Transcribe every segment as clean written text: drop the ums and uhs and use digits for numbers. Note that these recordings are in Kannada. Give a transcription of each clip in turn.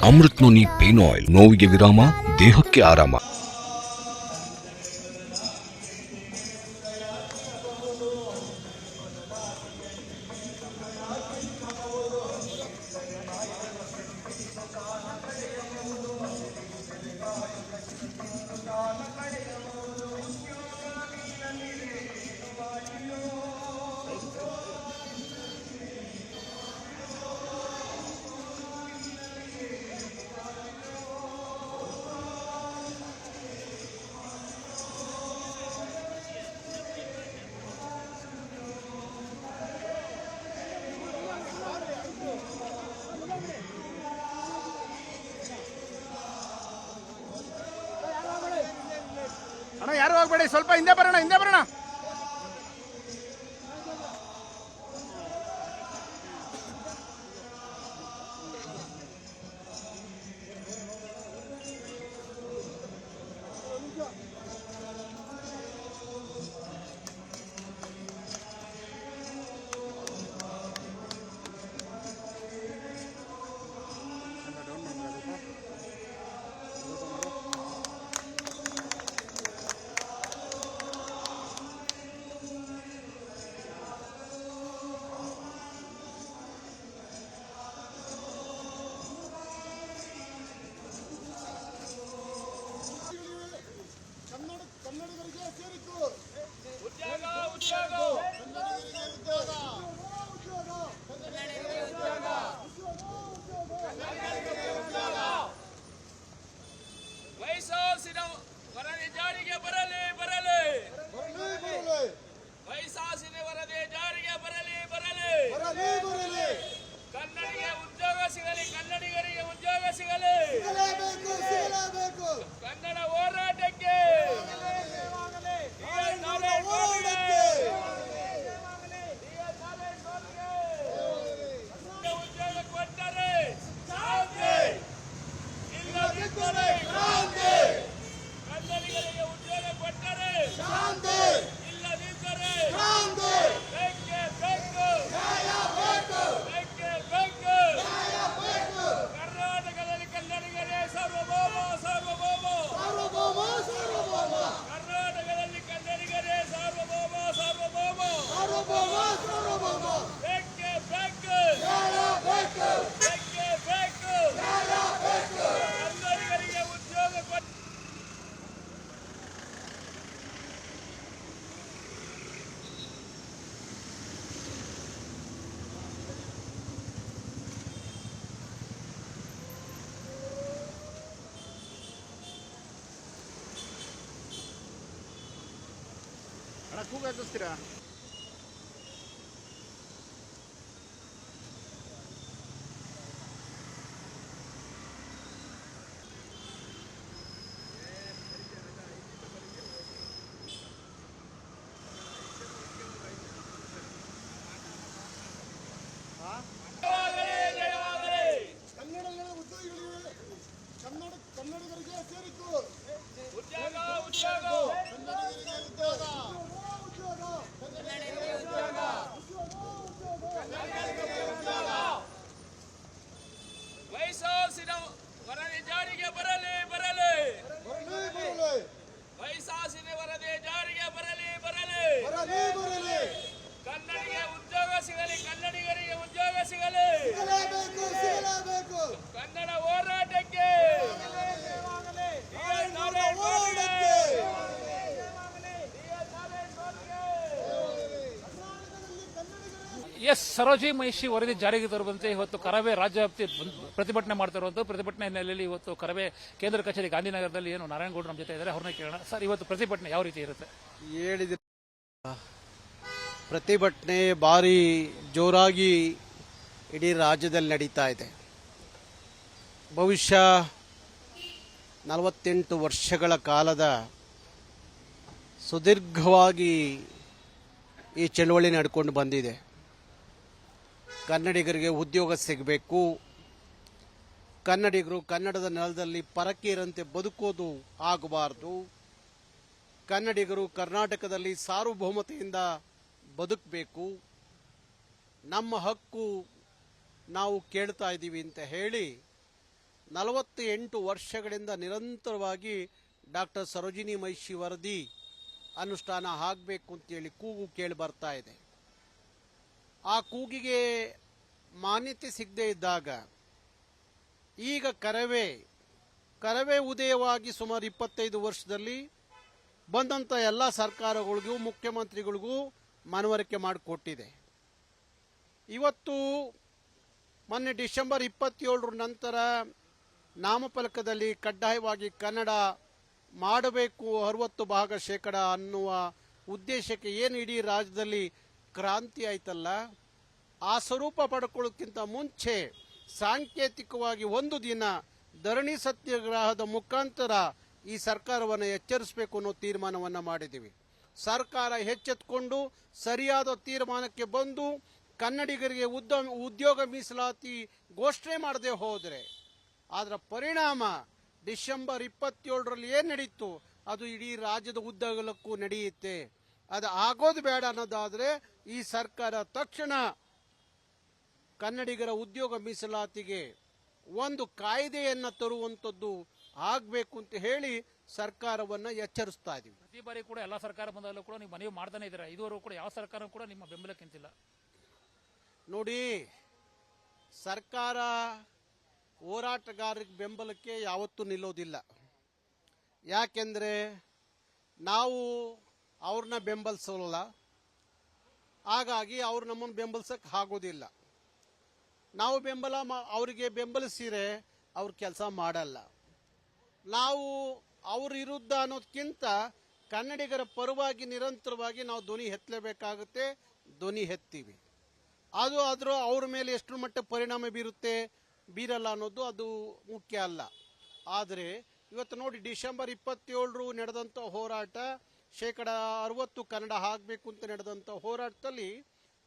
ಅಮೃತ್ ನೋನಿ ಪೇನ್ ಆಯಿಲ್, ನೋವಿಗೆ ವಿರಾಮ, ದೇಹಕ್ಕೆ ಆರಾಮ. ಅಣ್ಣ ಯಾರು ಹೋಗ್ಬೇಡಿ, ಸ್ವಲ್ಪ ಹಿಂದೆ ಬರೋಣ, ಹಿಂದೆ ಬರೋಣ. ಅಣ್ಣ ಕೂಗ ಹಾಕಿಸ್ತೀರಾ? ಕನ್ನಡಿಗರಿಗೆ ಸೇರಿತು ಉದ್ಯೋಗ ಉದ್ಯೋಗ ವಯಸ್ಸಾಸಿನ ವರದಿ ಜಾರಿಗೆ ಬರಲಿ ಬರಲಿ ವಯಸ್ಸಾಸಿನ ವರದಿ ಜಾರಿಗೆ ಬರಲಿ ಬರಲಿ ಕನ್ನಡಿಗೆ ಉದ್ಯೋಗ ಸಿಗಲಿ, ಕನ್ನಡಿಗರಿಗೆ ಉದ್ಯೋಗ ಸಿಗಲಿ, ಕನ್ನಡ ಹೋರಾಟಕ್ಕೆ ಎಸ್ ಸರೋಜಿ ಮಹಿಷಿ ವರದಿ ಜಾರಿಗೆ ತರುವಂತೆ ಇವತ್ತು ಕರವೇ ರಾಜ್ಯವ್ಯಾಪ್ತಿ ಪ್ರತಿಭಟನೆ ಮಾಡ್ತಿರುವಂತಹ ಪ್ರತಿಭಟನೆ ಹಿನ್ನೆಲೆಯಲ್ಲಿ ಇವತ್ತು ಕರವೇ ಕೇಂದ್ರ ಕಚೇರಿ ಗಾಂಧಿನಗರದಲ್ಲಿ ಏನು ನಾರಾಯಣಗೌಡರು ನಮ್ಮ ಜೊತೆ ಇದ್ದಾರೆ, ಅವ್ರನ್ನ ಕೇಳೋಣ. ಸರ್, ಇವತ್ತು ಪ್ರತಿಭಟನೆ ಯಾವ ರೀತಿ ಇರುತ್ತೆ? ಪ್ರತಿಭಟನೆ ಭಾರಿ ಜೋರಾಗಿ ಇಡೀ ರಾಜ್ಯದಲ್ಲಿ ನಡೀತಾ ಇದೆ. ಬಹುಶಃ 48 ವರ್ಷಗಳ ಕಾಲದ ಸುದೀರ್ಘವಾಗಿ ಈ ಚಳವಳಿ ನಡ್ಕೊಂಡು ಬಂದಿದೆ. ಕನ್ನಡಿಗರಿಗೆ ಉದ್ಯೋಗ ಸಿಗಬೇಕು, ಕನ್ನಡಿಗರು ಕನ್ನಡದ ನೆಲದಲ್ಲಿ ಪರಕೀಯರಂತೆ ಬದುಕೋದು ಆಗಬಾರದು, ಕನ್ನಡಿಗರು ಕರ್ನಾಟಕದಲ್ಲಿ ಸಾರ್ವಭೌಮತೆಯಿಂದ ಬದುಕಬೇಕು, ನಮ್ಮ ಹಕ್ಕು ನಾವು ಕೇಳ್ತಾ ಇದ್ದೀವಿ ಅಂತ ಹೇಳಿ 48 ವರ್ಷಗಳಿಂದ ನಿರಂತರವಾಗಿ ಡಾಕ್ಟರ್ ಸರೋಜಿನಿ ಮಹಿಷಿ ವರದಿ ಅನುಷ್ಠಾನ ಆಗಬೇಕು ಅಂತೇಳಿ ಕೂಗು ಕೇಳಿ ಬರ್ತಾ ಇದೆ. ಆ ಕೂಗಿಗೆ ಮಾನ್ಯತೆ ಸಿಗದೇ ಇದ್ದಾಗ ಈಗ ಕರವೇ ಉದಯವಾಗಿ ಸುಮಾರು 25 ವರ್ಷದಲ್ಲಿ ಬಂದಂಥ ಎಲ್ಲ ಸರ್ಕಾರಗಳಿಗೂ ಮುಖ್ಯಮಂತ್ರಿಗಳಿಗೂ ಮನವರಿಕೆ ಮಾಡಿಕೊಟ್ಟಿದೆ. ಇವತ್ತು ಮೊನ್ನೆ ಡಿಸೆಂಬರ್ 27 ನಂತರ ನಾಮಫಲಕದಲ್ಲಿ ಕಡ್ಡಾಯವಾಗಿ ಕನ್ನಡ ಮಾಡಬೇಕು 60% ಅನ್ನುವ ಉದ್ದೇಶಕ್ಕೆ ಏನು ಇಡೀ ರಾಜ್ಯದಲ್ಲಿ ಕ್ರಾಂತಿ ಆಯ್ತಲ್ಲ, ಆ ಸ್ವರೂಪ ಪಡ್ಕೊಳ್ಳೋಕ್ಕಿಂತ ಮುಂಚೆ ಸಾಂಕೇತಿಕವಾಗಿ ಒಂದು ದಿನ ಧರಣಿ ಸತ್ಯಾಗ್ರಹದ ಮುಖಾಂತರ ಈ ಸರ್ಕಾರವನ್ನು ಎಚ್ಚರಿಸಬೇಕು ಅನ್ನೋ ತೀರ್ಮಾನವನ್ನು ಮಾಡಿದ್ದೀವಿ. ಸರ್ಕಾರ ಎಚ್ಚೆತ್ತುಕೊಂಡು ಸರಿಯಾದ ತೀರ್ಮಾನಕ್ಕೆ ಬಂದು ಕನ್ನಡಿಗರಿಗೆ ಉದ್ಯೋಗ ಮೀಸಲಾತಿ ಘೋಷಣೆ ಮಾಡದೆ ಹೋದರೆ ಅದರ ಪರಿಣಾಮ ಡಿಸೆಂಬರ್ 27ರಲ್ಲಿ ಏನು ನಡೀತು ಅದು ಇಡೀ ರಾಜ್ಯದ ಉದ್ದಗಲಕ್ಕೂ ನಡೆಯುತ್ತೆ. ಅದು ಆಗೋದು ಬೇಡ ಅನ್ನೋದಾದರೆ ಈ ಸರ್ಕಾರ ತಕ್ಷಣ ಕನ್ನಡಿಗರ ಉದ್ಯೋಗ ಮೀಸಲಾತಿಗೆ ಒಂದು ಕಾಯ್ದೆಯನ್ನು ತರುವಂಥದ್ದು ಆಗಬೇಕು ಅಂತ ಹೇಳಿ ಸರ್ಕಾರವನ್ನು ಎಚ್ಚರಿಸ್ತಾ ಇದ್ದೀವಿ. ಪ್ರತಿ ಬಾರಿ ಕೂಡ ಎಲ್ಲ ಸರ್ಕಾರ ಬಂದಾಗಲೂ ಕೂಡ ನೀವು ಮನವಿ ಮಾಡ್ತಾನೆ ಇದ್ದೀರಾ. ಇದುವರೆಗೂ ಕೂಡ ಯಾವ ಸರ್ಕಾರ ಕೂಡ ನಿಮ್ಮ ಬೆಂಬಲಕ್ಕಿಂತಿಲ್ಲ. ನೋಡಿ, ಸರ್ಕಾರ ಹೋರಾಟಗಾರರಿಗೆ ಬೆಂಬಲಕ್ಕೆ ಯಾವತ್ತೂ ನಿಲ್ಲೋದಿಲ್ಲ. ಯಾಕೆಂದರೆ ನಾವು ಅವ್ರನ್ನ ಬೆಂಬಲಿಸೋಲ್ಲ, ಹಾಗಾಗಿ ಅವ್ರು ನಮ್ಮನ್ನು ಬೆಂಬಲಿಸಕ್ಕೆ ಆಗೋದಿಲ್ಲ. ನಾವು ಅವರಿಗೆ ಬೆಂಬಲಿಸಿದರೆ ಅವ್ರ ಕೆಲಸ ಮಾಡಲ್ಲ. ನಾವು ಅವ್ರ ವಿರುದ್ಧ ಅನ್ನೋದಕ್ಕಿಂತ ಕನ್ನಡಿಗರ ಪರವಾಗಿ ನಿರಂತರವಾಗಿ ನಾವು ಧ್ವನಿ ಎತ್ತಲೇಬೇಕಾಗುತ್ತೆ, ಧ್ವನಿ ಎತ್ತೀವಿ. ಆದರೂ ಅವ್ರ ಮೇಲೆ ಎಷ್ಟರ ಮಟ್ಟ ಪರಿಣಾಮ ಬೀರಲ್ಲ ಅನ್ನೋದು ಅದು ಮುಖ್ಯ ಅಲ್ಲ. ಆದರೆ ಇವತ್ತು ನೋಡಿ, ಡಿಸೆಂಬರ್ 27 ನಡೆದಂಥ ಹೋರಾಟ 60% ಕನ್ನಡ ಆಗಬೇಕು ಅಂತ ನಡೆದಂಥ ಹೋರಾಟದಲ್ಲಿ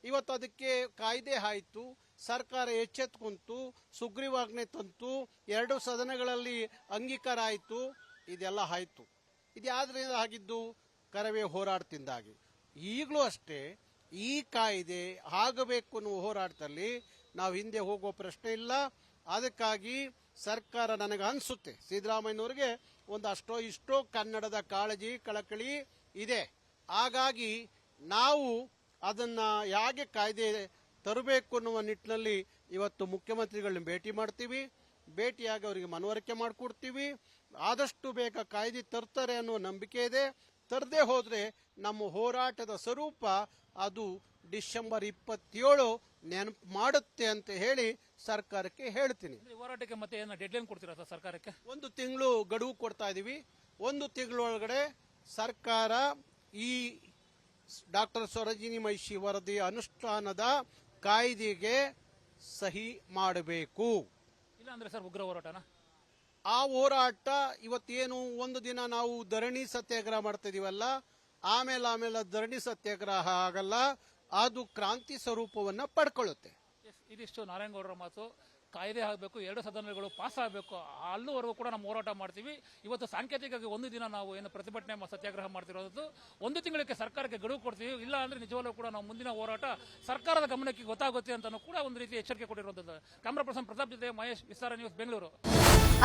ಇವತ್ತು ಅದಕ್ಕೆ ಕಾಯ್ದೆ ಆಯಿತು, ಸರ್ಕಾರ ಎಚ್ಚೆತ್ಕೊಂತು, ಸುಗ್ರೀವಾಜ್ಞೆ ತಂತು, 2 ಸದನಗಳಲ್ಲಿ ಅಂಗೀಕಾರ ಆಯಿತು, ಇದೆಲ್ಲ ಆಯಿತು. ಇದು ಯಾವ್ದ್ರಿಂದ ಆಗಿದ್ದು? ಕರವೇ ಹೋರಾಟದಿಂದಾಗಿ. ಈಗಲೂ ಅಷ್ಟೇ ಈ ಕಾಯ್ದೆ ಆಗಬೇಕು ಅನ್ನುವ ಹೋರಾಟದಲ್ಲಿ ನಾವು ಹಿಂದೆ ಹೋಗೋ ಪ್ರಶ್ನೆ ಇಲ್ಲ. ಅದಕ್ಕಾಗಿ ಸರ್ಕಾರ, ನನಗೆ ಅನಿಸುತ್ತೆ, ಸಿದ್ದರಾಮಯ್ಯನವ್ರಿಗೆ ಒಂದು ಅಷ್ಟೋ ಇಷ್ಟೋ ಕನ್ನಡದ ಕಾಳಜಿ ಕಳಕಳಿ ಇದೆ. ಹಾಗಾಗಿ ನಾವು ಅದನ್ನು ಹೇಗೆ ಕಾಯ್ದೆ ತರಬೇಕು ಅನ್ನುವ ನಿಟ್ಟಿನಲ್ಲಿ ಇವತ್ತು ಮುಖ್ಯಮಂತ್ರಿಗಳನ್ನ ಭೇಟಿ ಮಾಡ್ತೀವಿ. ಭೇಟಿಯಾಗಿ ಅವರಿಗೆ ಮನವರಿಕೆ ಮಾಡಿಕೊಡ್ತೀವಿ. ಆದಷ್ಟು ಬೇಗ ಕಾಯ್ದೆ ತರ್ತಾರೆ ಅನ್ನೋ ನಂಬಿಕೆ ಇದೆ. ತರದೇ ಹೋದರೆ ನಮ್ಮ ಹೋರಾಟದ ಸ್ವರೂಪ ಅದು ಡಿಸೆಂಬರ್ 27 ನೆನಪು ಮಾಡುತ್ತೆ ಅಂತ ಹೇಳಿ ಸರ್ಕಾರಕ್ಕೆ ಹೇಳ್ತೀನಿ. ಹೋರಾಟಕ್ಕೆ ಮತ್ತೆ ಏನು ಡೆಡ್ಲೈನ್ ಕೊಡ್ತೀರಾ ಸರ್ ಸರ್ಕಾರಕ್ಕೆ? 1 ತಿಂಗಳು ಗಡುವು ಕೊಡ್ತಾ ಇದೀವಿ. 1 ತಿಂಗಳೊಳಗಡೆ ಸರ್ಕಾರ ಈ ಡಾಕ್ಟರ್ ಸರೋಜಿನಿ ಮಹಿಷಿ ವರದಿ ಅನುಷ್ಠಾನದ ಕಾಯ್ದೆಗೆ ಸಹಿ ಮಾಡಬೇಕು. ಇಲ್ಲ ಅಂದ್ರೆ ಸರ್ ಉಗ್ರ ಹೋರಾಟನ? ಆ ಹೋರಾಟ ಇವತ್ತೇನು ಒಂದು ದಿನ ನಾವು ಧರಣಿ ಸತ್ಯಾಗ್ರಹ ಮಾಡ್ತಾ ಇದೀವಲ್ಲ, ಆಮೇಲೆ ಧರಣಿ ಸತ್ಯಾಗ್ರಹ ಆಗಲ್ಲ, ಅದು ಕ್ರಾಂತಿ ಸ್ವರೂಪವನ್ನು ಪಡ್ಕೊಳ್ಳುತ್ತೆ. ಇದಿಷ್ಟು ನಾರಾಯಣಗೌಡರ ಮಾತು. ಕಾಯ್ದೆ ಆಗಬೇಕು, 2 ಸದನಗಳು ಪಾಸ್ ಆಗಬೇಕು, ಅಲ್ಲಿವರೆಗೂ ಕೂಡ ನಾವು ಹೋರಾಟ ಮಾಡ್ತೀವಿ. ಇವತ್ತು ಸಾಂಕೇತಿಕವಾಗಿ 1 ದಿನ ನಾವು ಏನು ಪ್ರತಿಭಟನೆ ಸತ್ಯಾಗ್ರಹ ಮಾಡ್ತಿರೋದು, 1 ತಿಂಗಳಿಗೆ ಸರ್ಕಾರಕ್ಕೆ ಗಡುವು ಕೊಡ್ತೀವಿ. ಇಲ್ಲ ಅಂದ್ರೆ ನಿಜವಾಗ್ಲೂ ಕೂಡ ನಾವು ಮುಂದಿನ ಹೋರಾಟ ಸರ್ಕಾರದ ಗಮನಕ್ಕೆ ಗೊತ್ತಾಗುತ್ತೆ ಅಂತ ಕೂಡ ಒಂದು ರೀತಿ ಎಚ್ಚರಿಕೆ ಕೊಟ್ಟಿರುವಂತದ್ದು. ಕ್ಯಾಮರಾ ಪರ್ಸನ್ ಪ್ರತಾಪ್ ಜೊತೆ ಮಹೇಶ್, ವಿಸ್ತಾರ ನ್ಯೂಸ್, ಬೆಂಗಳೂರು.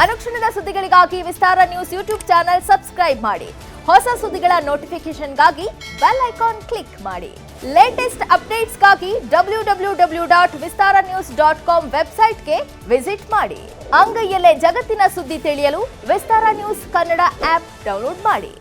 ಅನುಕ್ಷಣದ ಸುದ್ದಿಗಳಿಗಾಗಿ ವಿಸ್ತಾರ ನ್ಯೂಸ್ ಯೂಟ್ಯೂಬ್ ಚಾನೆಲ್ ಸಬ್ಸ್ಕ್ರೈಬ್ ಮಾಡಿ. ಹೊಸ ಸುದ್ದಿಗಳ ನೋಟಿಫಿಕೇಶನ್ಗಾಗಿ ಬೆಲ್ ಐಕಾನ್ ಕ್ಲಿಕ್ ಮಾಡಿ. ಲೇಟೆಸ್ಟ್ ಅಪ್ಡೇಟ್ಸ್ಗಾಗಿ www.vistaranews.com ವೆಬ್ಸೈಟ್ಗೆ ವಿಸಿಟ್ ಮಾಡಿ. ಅಂಗೈಯಲ್ಲೇ ಜಗತ್ತಿನ ಸುದ್ದಿ ತಿಳಿಯಲು ವಿಸ್ತಾರ ನ್ಯೂಸ್ ಕನ್ನಡ ಆಪ್ ಡೌನ್ಲೋಡ್ ಮಾಡಿ.